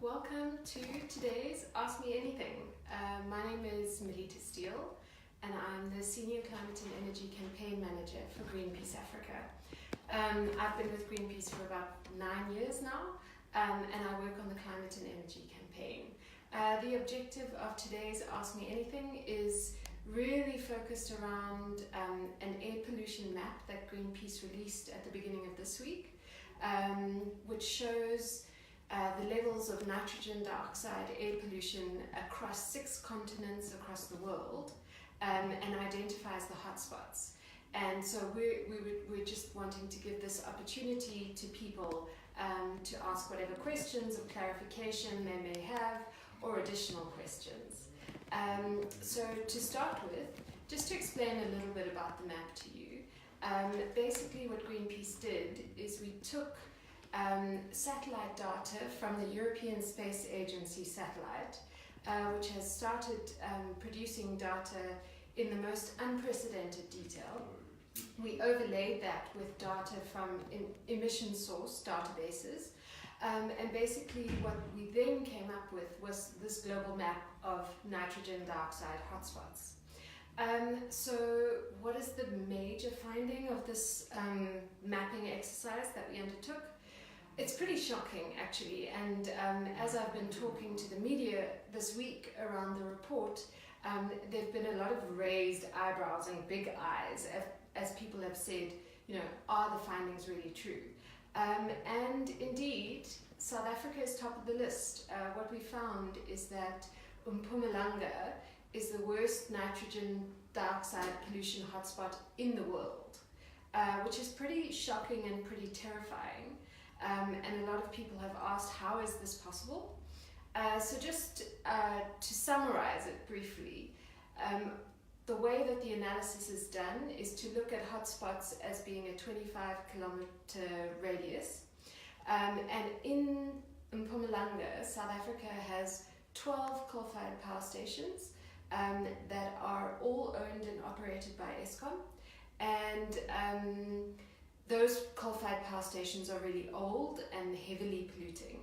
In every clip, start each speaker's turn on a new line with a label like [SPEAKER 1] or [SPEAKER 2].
[SPEAKER 1] Welcome to today's Ask Me Anything. My name is Melita Steele and I'm the Senior Climate and Energy Campaign Manager for Greenpeace Africa. I've been with Greenpeace for about 9 years now and I work on the Climate and Energy Campaign. The objective of today's Ask Me Anything is really focused around an air pollution map that Greenpeace released at the beginning of this week, which shows the levels of nitrogen dioxide air pollution across 6 continents across the world, and identifies the hotspots. And so we're just wanting to give this opportunity to people to ask whatever questions of clarification they may have or additional questions. So to start with, just to explain a little bit about the map to you, basically what Greenpeace did is we took satellite data from the European Space Agency satellite, which has started producing data in the most unprecedented detail. We overlaid that with data from emission source databases, and basically what we then came up with was this global map of nitrogen dioxide hotspots. So what is the major finding of this mapping exercise that we undertook? It's pretty shocking, actually, and as I've been talking to the media this week around the report, there have been a lot of raised eyebrows and big eyes as people have said, you know, are the findings really true? And indeed, South Africa is top of the list. What we found is that Mpumalanga is the worst nitrogen dioxide pollution hotspot in the world, which is pretty shocking and pretty terrifying. And a lot of people have asked, how is this possible? So just to summarize it briefly, the way that the analysis is done is to look at hotspots as being a 25-kilometer radius. And in Mpumalanga, South Africa has 12 coal-fired power stations that are all owned and operated by Eskom. And those coal-fired power stations are really old and heavily polluting.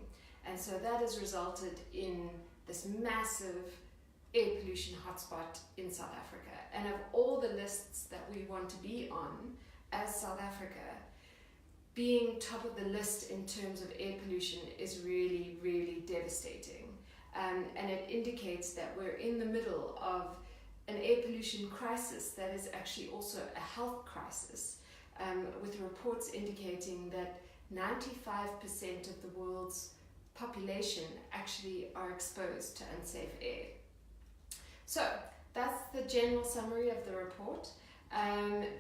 [SPEAKER 1] And so that has resulted in this massive air pollution hotspot in South Africa. And of all the lists that we want to be on as South Africa, being top of the list in terms of air pollution is really, really devastating. And it indicates that we're in the middle of an air pollution crisis that is actually also a health crisis. With reports indicating that 95% of the world's population actually are exposed to unsafe air. So that's the general summary of the report.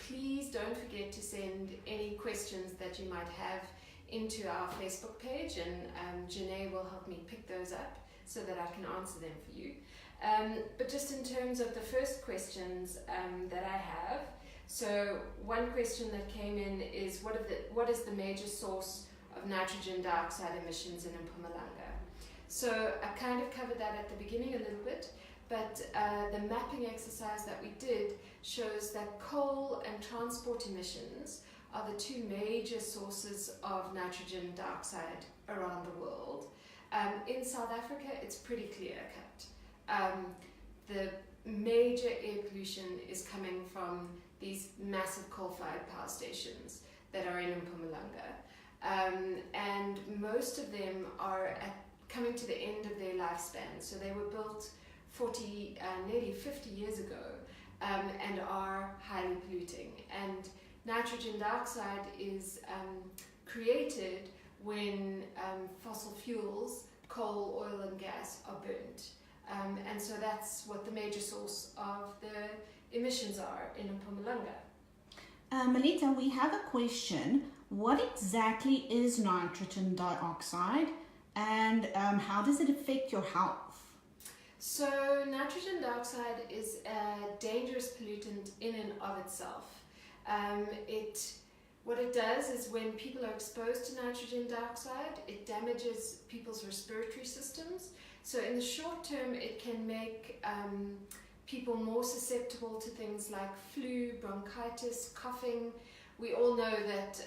[SPEAKER 1] Please don't forget to send any questions that you might have into our Facebook page, and Janae will help me pick those up so that I can answer them for you. But just in terms of the first questions that I have, so one question that came in is what is the major source of nitrogen dioxide emissions in Mpumalanga? So I kind of covered that at the beginning a little bit, but the mapping exercise that we did shows that coal and transport emissions are the 2 major sources of nitrogen dioxide around the world. In South Africa, it's pretty clear cut. The major air pollution is coming from these massive coal-fired power stations that are in Mpumalanga. And most of them are coming to the end of their lifespan. So they were built nearly 50 years ago, and are highly polluting. And nitrogen dioxide is created when fossil fuels, coal, oil and gas are burnt. And so that's what the major source of the emissions are in Mpumalanga.
[SPEAKER 2] Melita, we have a question. What exactly is nitrogen dioxide, and how does it affect your health?
[SPEAKER 1] So nitrogen dioxide is a dangerous pollutant in and of itself. What it does is when people are exposed to nitrogen dioxide, it damages people's respiratory systems. So in the short term, it can make people more susceptible to things like flu, bronchitis, coughing. We all know that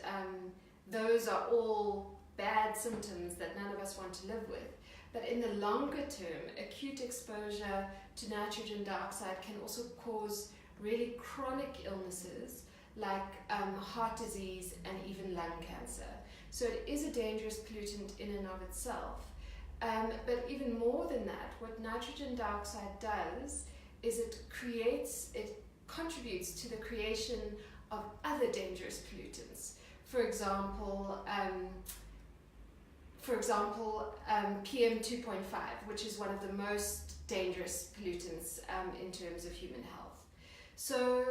[SPEAKER 1] those are all bad symptoms that none of us want to live with. But in the longer term, acute exposure to nitrogen dioxide can also cause really chronic illnesses like heart disease and even lung cancer. So it is a dangerous pollutant in and of itself. But even more than that, what nitrogen dioxide does is it contributes to the creation of other dangerous pollutants. For example, PM 2.5, which is one of the most dangerous pollutants in terms of human health. So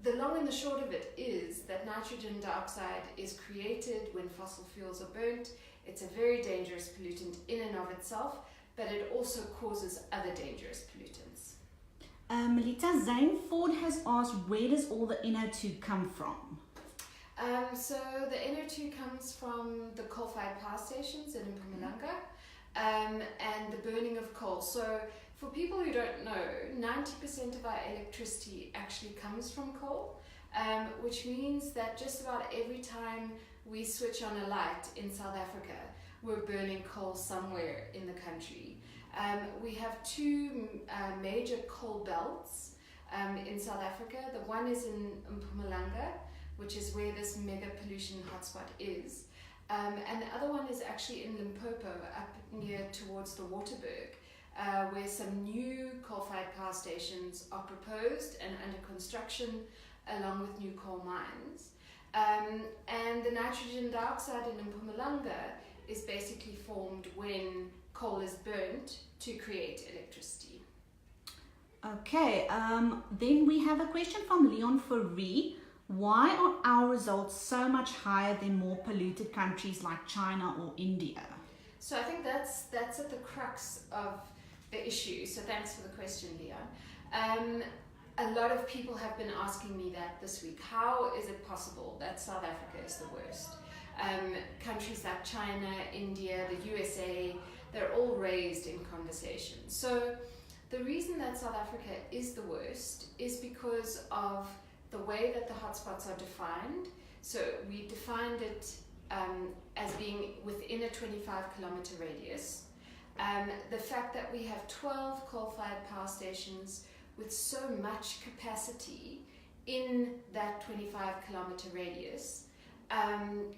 [SPEAKER 1] the long and the short of it is that nitrogen dioxide is created when fossil fuels are burnt. It's a very dangerous pollutant in and of itself, but it also causes other dangerous pollutants.
[SPEAKER 2] Melita, Zane Ford has asked, where does all the NO2 come from?
[SPEAKER 1] So the NO2 comes from the coal-fired power stations in Mpumalanga and the burning of coal. So for people who don't know, 90% of our electricity actually comes from coal, which means that just about every time we switch on a light in South Africa, we're burning coal somewhere in the country. We have two major coal belts in South Africa. The one is in Mpumalanga, which is where this mega pollution hotspot is. And the other one is actually in Limpopo, up near towards the Waterberg, where some new coal-fired power stations are proposed and under construction, along with new coal mines. And the nitrogen dioxide in Mpumalanga is basically formed when coal is burnt to create electricity.
[SPEAKER 2] Okay, then we have a question from Leon Fourie. Why are our results so much higher than more polluted countries like China or India?
[SPEAKER 1] So I think that's at the crux of the issue. So thanks for the question, Leon. A lot of people have been asking me that this week. How is it possible that South Africa is the worst? Countries like China, India, the USA, they're all raised in conversation. So the reason that South Africa is the worst is because of the way that the hotspots are defined. So we defined it as being within a 25-kilometer radius. The fact that we have 12 coal-fired power stations with so much capacity in that 25-kilometer radius,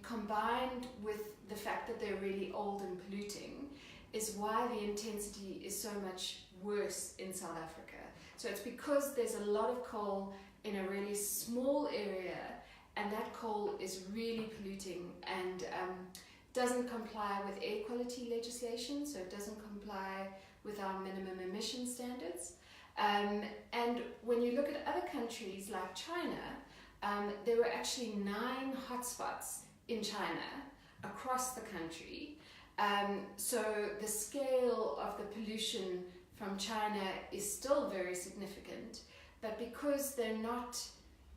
[SPEAKER 1] combined with the fact that they're really old and polluting, is why the intensity is so much worse in South Africa. So it's because there's a lot of coal in a really small area, and that coal is really polluting and doesn't comply with air quality legislation, so it doesn't comply with our minimum emission standards. And when you look at other countries like China, there were actually 9 hotspots in China across the country. So the scale of the pollution from China is still very significant, but because they're not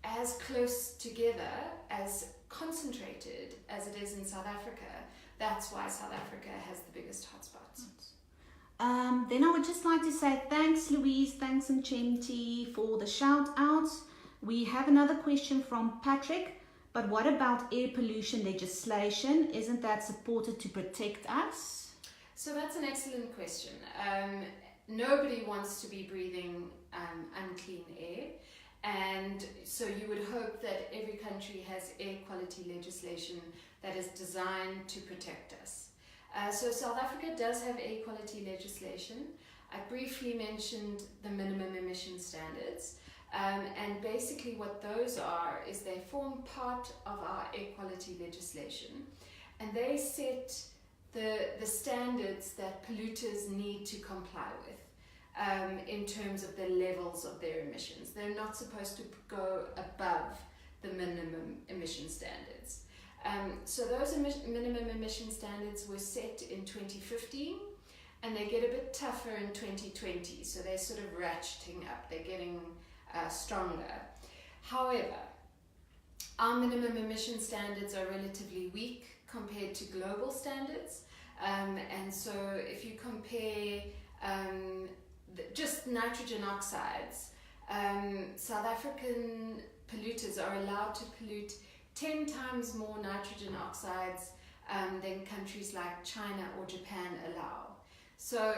[SPEAKER 1] as close together, as concentrated as it is in South Africa, that's why South Africa has the biggest hotspots.
[SPEAKER 2] Then I would just like to say thanks Louise, thanks Nchemti for the shout outs. We have another question from Patrick, but what about air pollution legislation? Isn't that supported to protect us?
[SPEAKER 1] So that's an excellent question. Nobody wants to be breathing unclean air, and so you would hope that every country has air quality legislation that is designed to protect us. So South Africa does have air quality legislation. I briefly mentioned the minimum emission standards, and basically what those are is they form part of our air quality legislation, and they set the standards that polluters need to comply with in terms of the levels of their emissions. They're not supposed to go above the minimum emission standards. So those minimum emission standards were set in 2015, and they get a bit tougher in 2020, so they're sort of ratcheting up, they're getting stronger. However, our minimum emission standards are relatively weak compared to global standards, and so if you compare just nitrogen oxides, South African polluters are allowed to pollute 10 times more nitrogen oxides than countries like China or Japan allow. So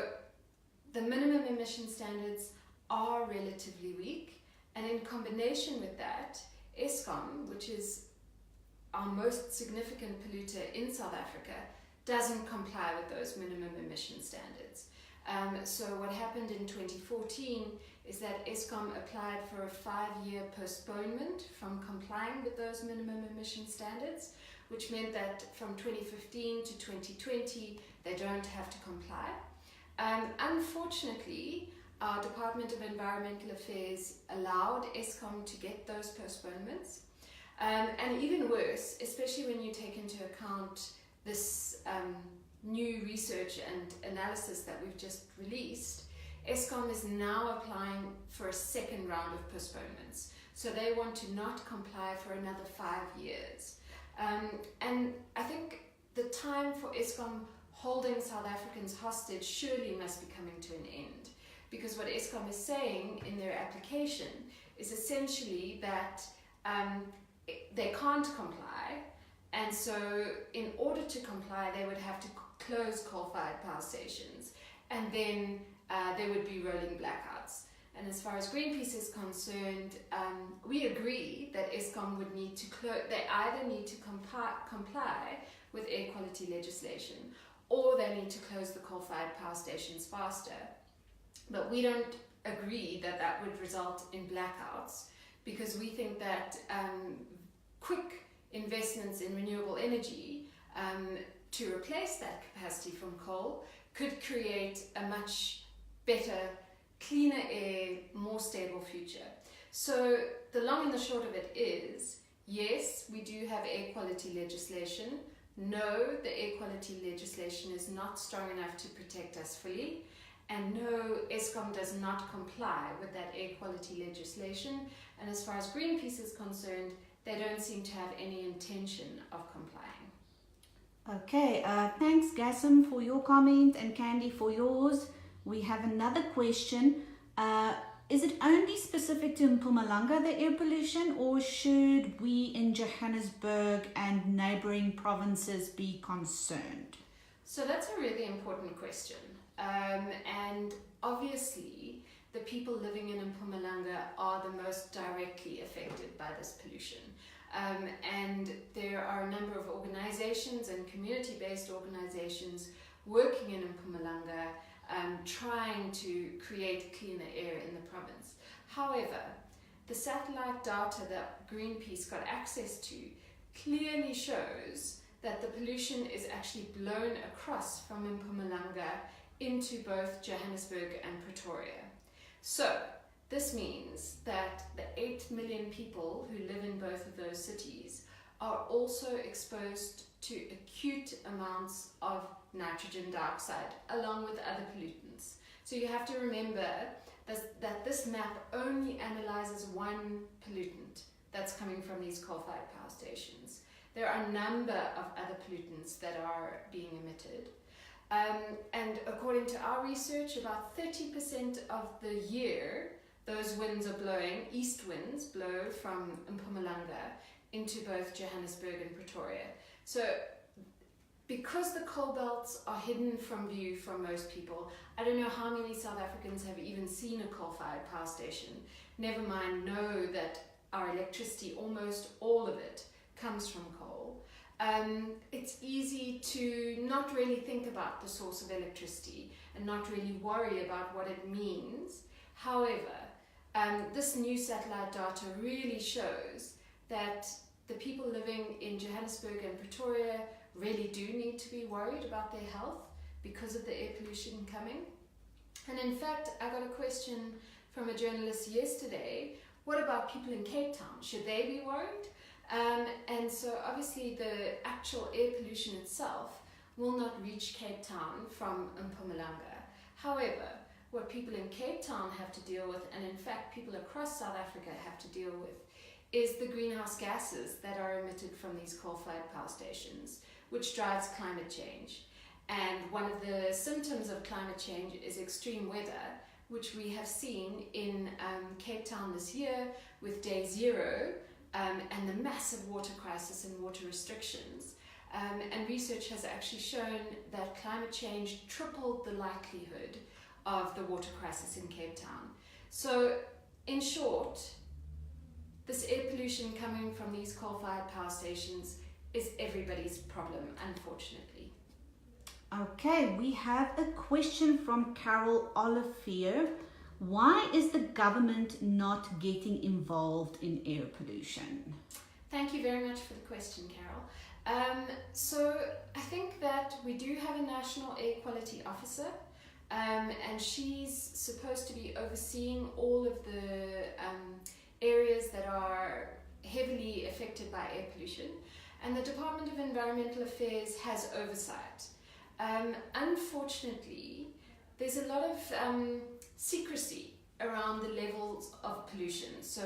[SPEAKER 1] the minimum emission standards are relatively weak, and in combination with that, Eskom, which is our most significant polluter in South Africa, doesn't comply with those minimum emission standards. So what happened in 2014 is that Eskom applied for a 5-year postponement from complying with those minimum emission standards, which meant that from 2015 to 2020 they don't have to comply. Unfortunately, our Department of Environmental Affairs allowed Eskom to get those postponements. And even worse, especially when you take into account this new research and analysis that we've just released, Eskom is now applying for a second round of postponements. So they want to not comply for another 5 years. And I think the time for Eskom holding South Africans hostage surely must be coming to an end. Because what Eskom is saying in their application is essentially that they can't comply, and so in order to comply they would have to close coal-fired power stations, and then there would be rolling blackouts. And as far as Greenpeace is concerned, we agree that Eskom would need to they either need to comply with air quality legislation, or they need to close the coal-fired power stations faster. But we don't agree that that would result in blackouts, because we think that quick investments in renewable energy to replace that capacity from coal could create a much better, cleaner air, more stable future. So the long and the short of it is, yes, we do have air quality legislation. No, the air quality legislation is not strong enough to protect us fully. And no, Eskom does not comply with that air quality legislation. And as far as Greenpeace is concerned, they don't seem to have any intention of complying.
[SPEAKER 2] Okay, thanks Gassim for your comment and Candy for yours. We have another question. Is it only specific to Mpumalanga, the air pollution, or should we in Johannesburg and neighboring provinces be concerned?
[SPEAKER 1] So that's a really important question. And obviously, the people living in Mpumalanga are the most directly affected by this pollution. And there are a number of organizations and community-based organizations working in Mpumalanga, trying to create cleaner air in the province. However, the satellite data that Greenpeace got access to clearly shows that the pollution is actually blown across from Mpumalanga into both Johannesburg and Pretoria. So this means that the 8 million people who live in both of those cities are also exposed to acute amounts of nitrogen dioxide along with other pollutants. So you have to remember that this map only analyzes one pollutant that's coming from these coal-fired power stations. There are a number of other pollutants that are being emitted. And according to our research, about 30% of the year, those winds are blowing, east winds blow from Mpumalanga into both Johannesburg and Pretoria. So because the coal belts are hidden from view from most people, I don't know how many South Africans have even seen a coal-fired power station, never mind know that our electricity, almost all of it, comes from coal. It's easy to not really think about the source of electricity and not really worry about what it means. However, this new satellite data really shows that the people living in Johannesburg and Pretoria really do need to be worried about their health because of the air pollution coming. And in fact, I got a question from a journalist yesterday, what about people in Cape Town? Should they be worried? And so obviously the actual air pollution itself will not reach Cape Town from Mpumalanga. However, what people in Cape Town have to deal with, and in fact people across South Africa have to deal with, is the greenhouse gases that are emitted from these coal-fired power stations, which drives climate change. And one of the symptoms of climate change is extreme weather, which we have seen in Cape Town this year with day 0, and the massive water crisis and water restrictions. And research has actually shown that climate change tripled the likelihood of the water crisis in Cape Town. So, in short, this air pollution coming from these coal-fired power stations is everybody's problem, unfortunately.
[SPEAKER 2] Okay, we have a question from Carol Olivier. Why is the government not getting involved in air pollution?
[SPEAKER 1] Thank you very much for the question, Carol. So I think that we do have a National Air Quality Officer, and she's supposed to be overseeing all of the areas that are heavily affected by air pollution, and the Department of Environmental Affairs has oversight. Unfortunately, there's a lot of secrecy around the levels of pollution. So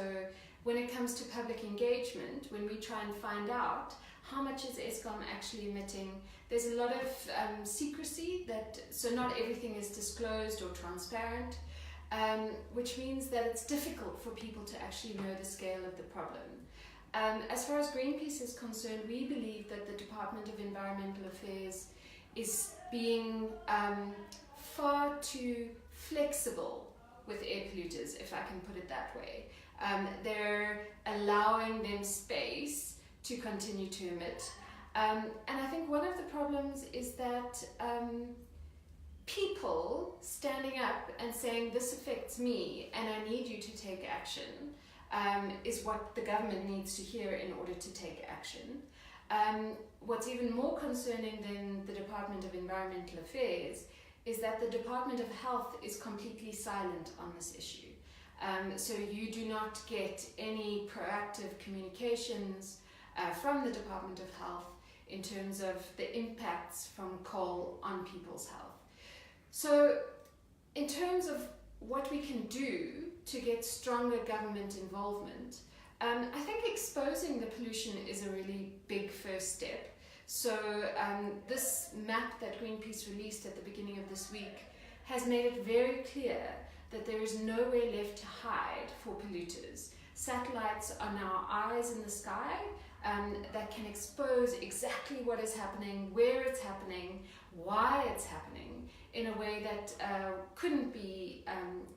[SPEAKER 1] when it comes to public engagement, when we try and find out how much is Eskom actually emitting, there's a lot of secrecy, so not everything is disclosed or transparent, which means that it's difficult for people to actually know the scale of the problem. As far as Greenpeace is concerned, we believe that the Department of Environmental Affairs is being far too flexible with air polluters, if I can put it that way. They're allowing them space to continue to emit. And I think one of the problems is that people standing up and saying, this affects me and I need you to take action, is what the government needs to hear in order to take action. What's even more concerning than the Department of Environmental Affairs is that the Department of Health is completely silent on this issue. So you do not get any proactive communications from the Department of Health in terms of the impacts from coal on people's health. So in terms of what we can do to get stronger government involvement, I think exposing the pollution is a really big first step. So this map that Greenpeace released at the beginning of this week has made it very clear that there is nowhere left to hide for polluters. Satellites are now eyes in the sky that can expose exactly what is happening, where it's happening, why it's happening, in a way that couldn't be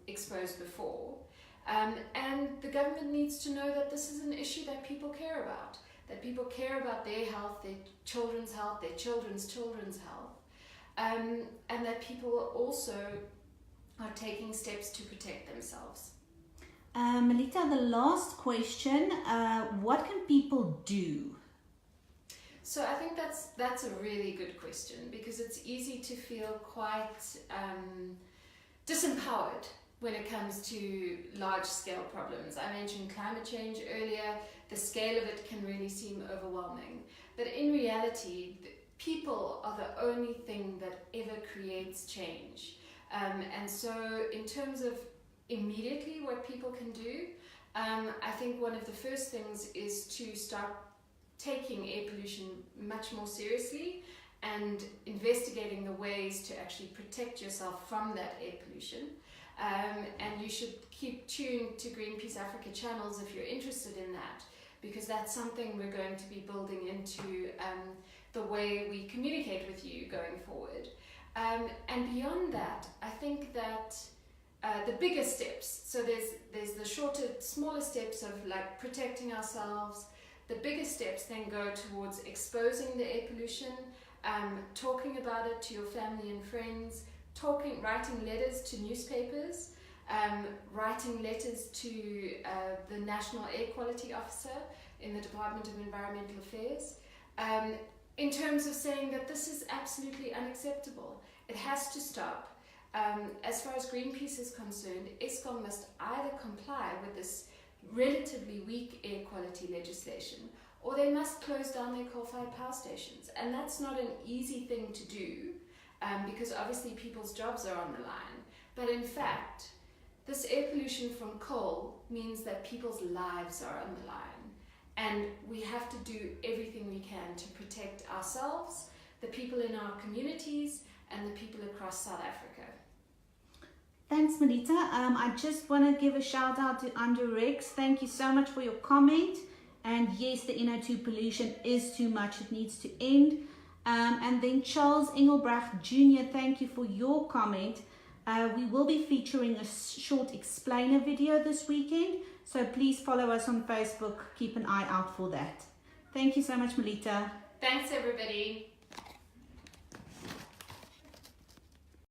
[SPEAKER 1] exposed before. And the government needs to know that this is an issue that people care about, that people care about their health, their children's health, their children's children's health, and that people also are taking steps to protect themselves.
[SPEAKER 2] Melita, the last question, what can people do?
[SPEAKER 1] So I think that's a really good question, because it's easy to feel quite disempowered when it comes to large-scale problems. I mentioned climate change earlier. The scale of it can really seem overwhelming. But in reality, people are the only thing that ever creates change. And so in terms of immediately what people can do, I think one of the first things is to start taking air pollution much more seriously and investigating the ways to actually protect yourself from that air pollution. And you should keep tuned to Greenpeace Africa channels if you're interested in that, because that's something we're going to be building into the way we communicate with you going forward. And beyond that, I think that the bigger steps, so there's the shorter, smaller steps of like protecting ourselves. The bigger steps then go towards exposing the air pollution, talking about it to your family and friends, writing letters to newspapers, writing letters to the National Air Quality Officer in the Department of Environmental Affairs, in terms of saying that this is absolutely unacceptable. It has to stop. As far as Greenpeace is concerned, Eskom must either comply with this relatively weak air quality legislation, or they must close down their coal-fired power stations. And that's not an easy thing to do, because obviously people's jobs are on the line. But in fact, this air pollution from coal means that people's lives are on the line. And we have to do everything we can to protect ourselves, the people in our communities, and the people across South Africa.
[SPEAKER 2] Thanks, Melita. I just want to give a shout out to Andrew Rex. Thank you so much for your comment. And yes, the NO2 pollution is too much. It needs to end. And then Charles Engelbrecht Jr., thank you for your comment. We will be featuring a short explainer video this weekend. So please follow us on Facebook. Keep an eye out for that. Thank you so much, Melita.
[SPEAKER 1] Thanks, everybody.